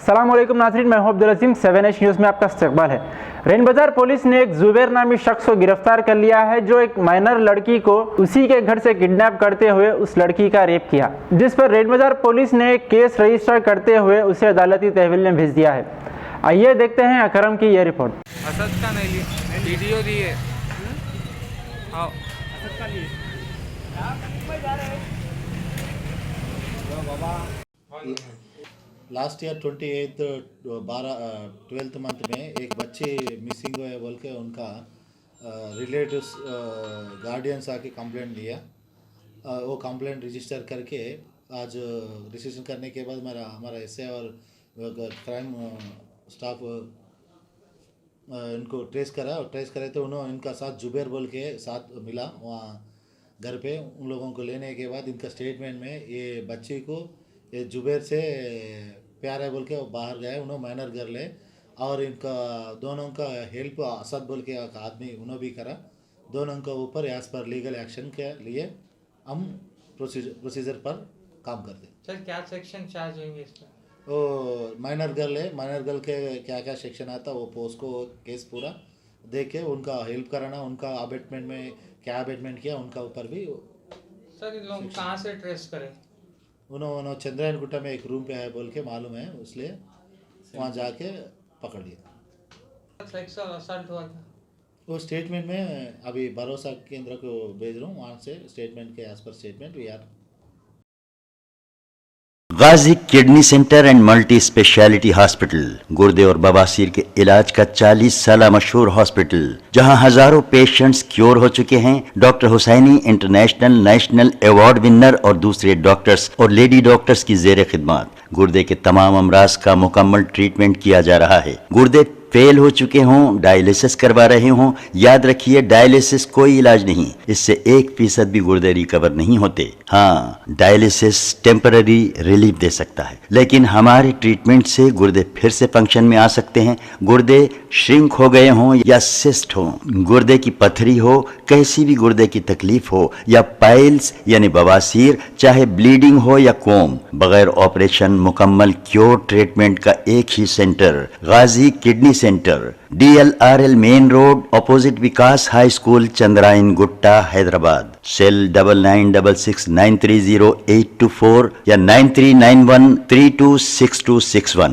अस्सलाम वालेकुम नाज़रीन, मैं हूं अब्दुल अज़ीम। 7H न्यूज़ में आपका इस्तकबाल है। रेन बाजार पुलिस ने एक जुबैर नामी शख्स को गिरफ्तार कर लिया है, जो एक माइनर लड़की को उसी के घर से किडनैप करते हुए उस लड़की का रेप किया, जिस पर रेन बाजार पुलिस ने एक केस रजिस्टर करते हुए उसे अदालती तहवील में भेज दिया है। आइए देखते हैं अकरम की यह रिपोर्ट। असद का नहीं वीडियो दिए लास्ट ईयर 28 12th मंथ में एक बच्चे मिसिंग हुए बोल के उनका रिलेटिव्स गार्डियंस आके कंप्लेंट दिया। वो कंप्लेंट रजिस्टर करके आज रजिस्ट्रेशन करने के बाद हमारा एसआई और क्राइम स्टाफ इनको ट्रेस करे तो उन्होंने इनका साथ जुबैर बोल के साथ मिला वहाँ घर पे। उन लोगों को लेने के बाद इनका स्टेटमेंट में ये बच्ची को ये जुबैर से प्यार है बोल के वो बाहर गए, उन्होंने माइनर कर ले और इनका दोनों का हेल्प असद बोल के एक आदमी उन्होंने भी करा। दोनों के ऊपर एज पर लीगल एक्शन के लिए हम प्रोसीजर पर काम करते। सर क्या सेक्शन चार्ज होंगे इसमें? वो माइनर गर्ल के क्या क्या सेक्शन आता वो पोस्ट को केस पूरा देख के उनका हेल्प कराना, उनका अबेटमेंट में क्या अबेटमेंट किया उनका ऊपर भी। सर इन लोग कहाँ से ट्रेस करें? उन्होंने चंद्रायन गुट्टा में एक रूम पे है बोल के मालूम है, इसलिए वहाँ जाके पकड़ लिया। सेक्सुअल असल्ट हुआ था वो स्टेटमेंट में अभी भरोसा केंद्र को भेज रहा हूँ, वहाँ से स्टेटमेंट के एज पर statement we are. Ghazi kidney centre and multi speciality hospital गुर्दे और बवासीर के इलाज का 40 साल मशहूर हॉस्पिटल, जहां हजारों पेशेंट्स क्योर हो चुके हैं। Doctor Husaini international national award winner और दूसरे डॉक्टर्स और लेडी डॉक्टर्स की जेर खिदमत गुर्दे के तमाम अमराज का मुकम्मल ट्रीटमेंट किया जा रहा है। गुर्दे फेल हो चुके हों, डायलिसिस करवा रहे हों, याद रखिए डायलिसिस कोई इलाज नहीं, इससे 1% भी गुर्दे रिकवर नहीं होते। हाँ, डायलिसिस टेम्पररी रिलीफ दे सकता है, लेकिन हमारे ट्रीटमेंट से गुर्दे फिर से फंक्शन में आ सकते हैं। गुर्दे श्रिंक हो गए हों या सिस्ट हो, गुर्दे की पथरी हो, कैसी भी गुर्दे की तकलीफ हो या पाइल्स यानी बवासीर, चाहे ब्लीडिंग हो या कोम, बगैर ऑपरेशन मुकम्मल क्योर ट्रीटमेंट का एक ही center Ghazi kidney center, DLRL main road opposite Vikas high school, Chandrayan Gutta, Hyderabad. Cell 9966930824 या 9391326261।